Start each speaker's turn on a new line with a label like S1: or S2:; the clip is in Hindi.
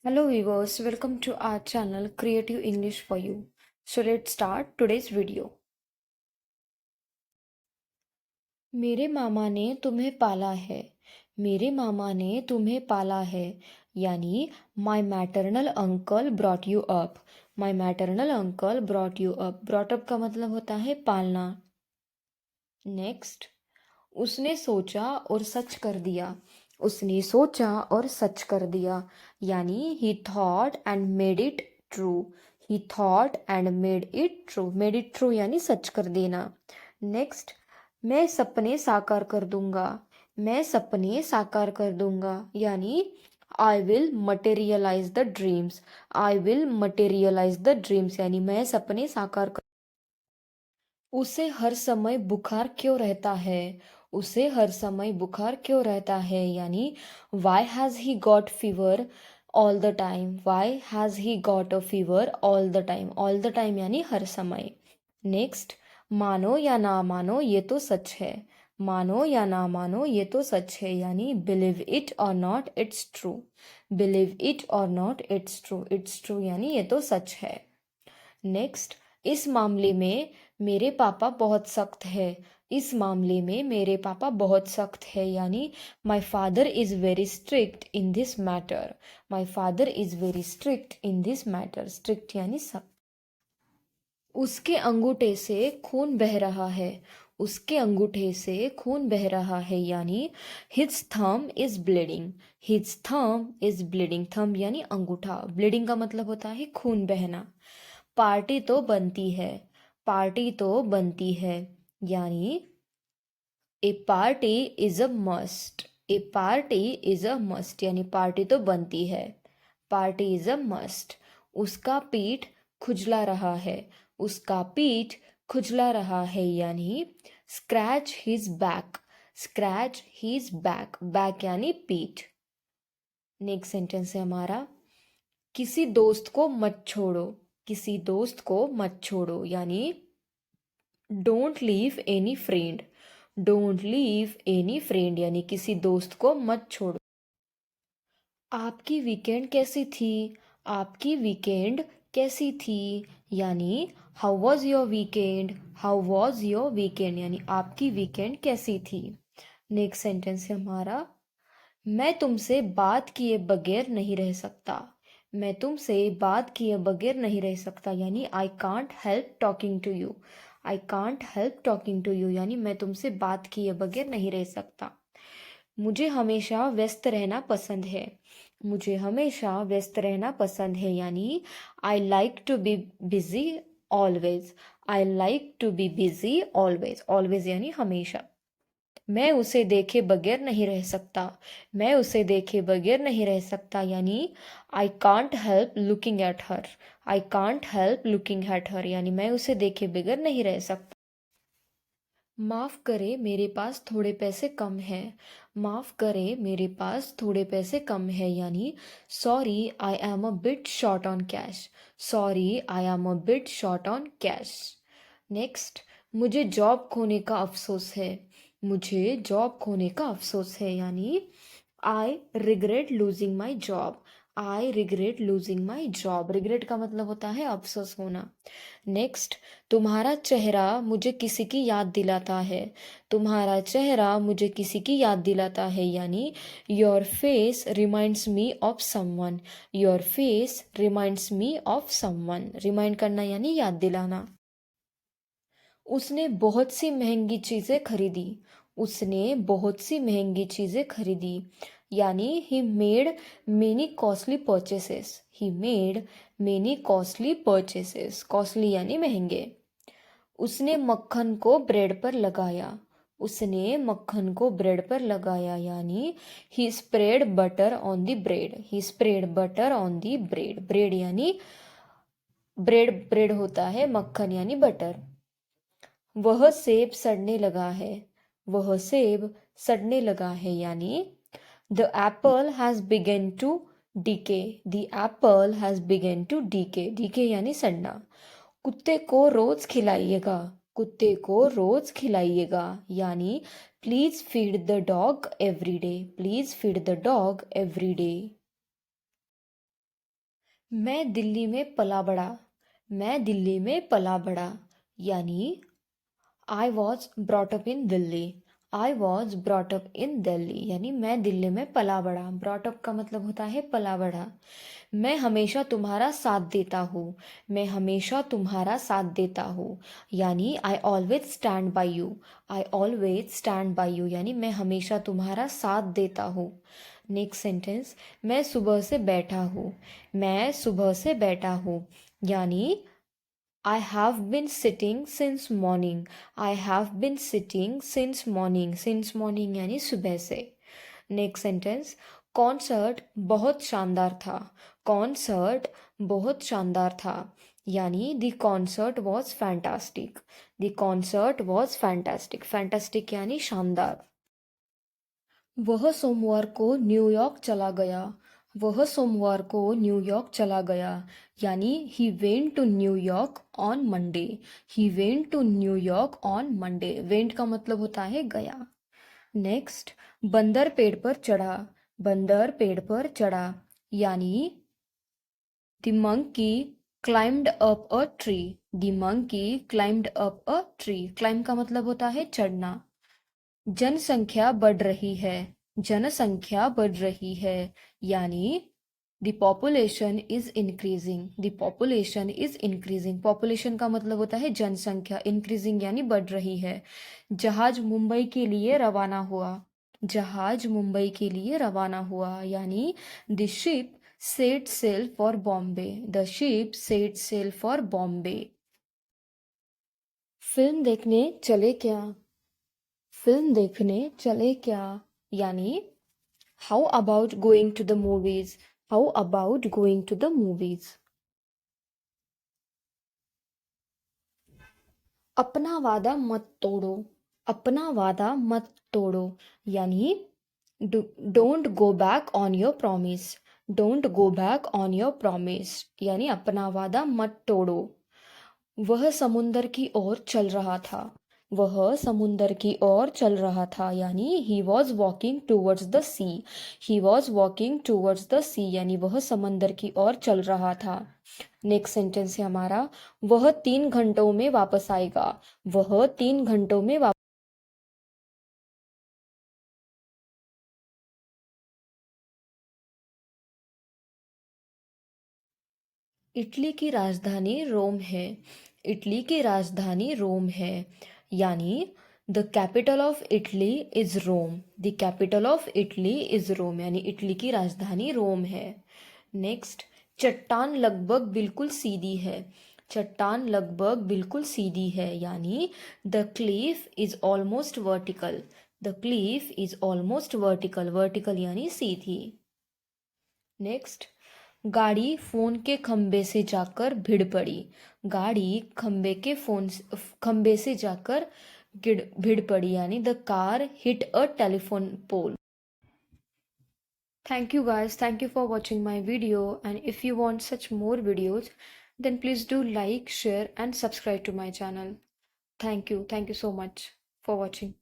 S1: Hello viewers, welcome to our channel Creative English for You. So let's start today's video. मेरे मामा ने तुम्हें पाला है. मेरे मामा ने तुम्हें पाला है. यानी my maternal uncle brought you up. My maternal uncle brought you up. Brought up का मतलब होता है पालना. नेक्स्ट, उसने सोचा और सच कर दिया. उसने सोचा और सच कर दिया. यानी he thought and made it true. He thought and made it true. Made it true यानी सच कर देना. नेक्स्ट, मैं सपने साकार कर दूंगा. मैं सपने साकार कर दूंगा यानी I will materialize the dreams. I will materialize the dreams यानी मैं सपने साकार कर. उसे हर समय बुखार क्यों रहता है. उसे हर समय बुखार क्यों रहता है यानी why has he got fever all the time. Why has he got a fever all the time. All the time यानी हर समय. नेक्स्ट, मानो या ना मानो ये तो सच है. मानो या ना मानो ये तो सच है यानी believe it or not it's true. Believe it or not it's true. It's true यानी ये तो सच है. नेक्स्ट, इस मामले में मेरे पापा बहुत सख्त है. इस मामले में मेरे पापा बहुत सख्त है यानी my father is very strict in this matter. My father is very strict in this matter. Strict यानी सख्त. उसके अंगूठे से खून बह रहा है. उसके अंगूठे से खून बह रहा है यानी हिज थम इज ब्लीडिंग. हिज थम इज ब्लीडिंग. थम यानी अंगूठा. ब्लीडिंग का मतलब होता है खून बहना. पार्टी तो बनती है. पार्टी तो बनती है यानी a party is a must. A party is a must यानी पार्टी तो बनती है. Party is a must. उसका पीठ खुजला रहा है. उसका पीठ खुजला रहा है यानी scratch his back. Scratch his back. Back यानी पीठ. नेक्स्ट सेंटेंस है हमारा, किसी दोस्त को मत छोड़ो. किसी दोस्त को मत छोड़ो यानी don't leave any friend. Don't leave any friend यानी किसी दोस्त को मत छोड़ो. आपकी वीकेंड कैसी थी. आपकी वीकेंड कैसी थी यानी how was your weekend. How was your weekend यानी आपकी वीकेंड कैसी थी. नेक्स्ट सेंटेंस है हमारा, मैं तुमसे बात किए बगैर नहीं रह सकता. मैं तुमसे बात किए बगैर नहीं रह सकता यानी I can't help talking to you. I can't help talking to you यानी मैं तुमसे बात किए बगैर नहीं रह सकता. मुझे हमेशा व्यस्त रहना पसंद है. मुझे हमेशा व्यस्त रहना पसंद है यानी I like to be busy always. I like to be busy always. Always यानी हमेशा. मैं उसे देखे बगैर नहीं रह सकता. मैं उसे देखे बगैर नहीं रह सकता यानी I can't help looking at her. I can't help looking at her यानी मैं उसे देखे बगैर नहीं रह सकता. माफ़ करे मेरे पास थोड़े पैसे कम हैं. माफ़ करे मेरे पास थोड़े पैसे कम है यानी sorry I am a bit short on cash. Sorry I am a bit short on cash. Next, मुझे जॉब खोने का अफसोस है. मुझे जॉब खोने का अफसोस है यानी I regret losing my job. I regret losing my job. Regret का मतलब होता है अफसोस होना. नेक्स्ट, तुम्हारा चेहरा मुझे किसी की याद दिलाता है. तुम्हारा चेहरा मुझे किसी की याद दिलाता है यानी your face reminds me of someone. Your face reminds me of someone. Remind करना यानी याद दिलाना. उसने बहुत सी महंगी चीज़ें खरीदी. उसने बहुत सी महंगी चीज़ें खरीदी यानी he made many costly purchases. He made many costly purchases. Costly यानी महंगे. उसने मक्खन को ब्रेड पर लगाया. उसने मक्खन को ब्रेड पर लगाया यानी he spread butter on the bread. He spread butter on the bread. Bread यानी ब्रेड. ब्रेड होता है मक्खन यानी बटर. वह सेब सड़ने लगा है. वह सेब सड़ने लगा है यानी the apple has begun to decay. The apple has begun to decay. Decay यानी सड़ना. कुत्ते को रोज खिलाइएगा. कुत्ते को रोज खिलाइएगा यानी please feed the dog every day. Please feed the dog every day. मैं दिल्ली में पला बड़ा। मैं दिल्ली में पला बड़ा यानी I was brought up in Delhi. I was brought up in Delhi यानी मैं दिल्ली में पला बड़ा। ब्रॉटअप का मतलब होता है पला बड़ा। मैं हमेशा तुम्हारा साथ देता हूँ। मैं हमेशा तुम्हारा साथ देता हूँ यानी I always stand by you. I always stand by you यानी मैं हमेशा तुम्हारा साथ देता हूँ। नेक्स्ट सेंटेंस, मैं सुबह से बैठा हूँ। मैं सुबह से बैठा हूँ यानी I have been sitting since morning. I have been sitting since morning. Since morning यानी सुबह से। नेक्स्ट सेंटेंस, कॉन्सर्ट बहुत शानदार था। कॉन्सर्ट बहुत शानदार था यानी the concert was fantastic. The concert was fantastic. Fantastic यानी शानदार। वह सोमवार को न्यूयॉर्क चला गया। वह सोमवार को न्यूयॉर्क चला गया यानी he went to New York on Monday. He went to New York on Monday. Went का मतलब होता है गया। नेक्स्ट, बंदर पेड़ पर चढ़ा। बंदर पेड़ पर चढ़ा यानी the monkey climbed up a tree. The monkey climbed up a tree. Climb का मतलब होता है चढ़ना। जनसंख्या बढ़ रही है। जनसंख्या बढ़ रही है यानी the population is increasing. The population is increasing. Population का मतलब होता है जनसंख्या। इंक्रीजिंग यानी बढ़ रही है। जहाज मुंबई के लिए रवाना हुआ। जहाज मुंबई के लिए रवाना हुआ यानी the ship set sail for Bombay. The ship set sail for Bombay. Film देखने चले क्या। फिल्म देखने चले क्या यानी how about going to the movies. How about going to the movies. अपना वादा मत तोड़ो। अपना वादा मत तोड़ो यानी don't go back on your promise. Don't go back on your promise यानी अपना वादा मत तोड़ो। वह समुंदर की ओर चल रहा था। वह समुंदर की ओर चल रहा था यानी he was walking towards the sea. He was walking towards the sea यानी वह समंदर की ओर चल रहा था। नेक्स्ट सेंटेंस है हमारा, वह 3 घंटों में वापस आएगा। वह 3 घंटों में वापस। इटली की राजधानी रोम है। इटली की राजधानी रोम है यानी the capital of Italy is Rome. The capital of Italy is Rome यानी इटली की राजधानी रोम है। नेक्स्ट, चट्टान लगभग बिल्कुल सीधी है। चट्टान लगभग बिल्कुल सीधी है यानी the Cleef is almost vertical. The Cleef is almost vertical. Vertical यानी सीधी। नेक्स्ट, गाड़ी फोन के खंबे से जाकर भिड़ पड़ी। गाड़ी खंबे से जाकर भिड़ पड़ी यानी the car hit a telephone pole. Thank you guys. Thank you for watching my video. And if you want such more videos, then please do like, share, and subscribe to my channel. Thank you. Thank you so much for watching.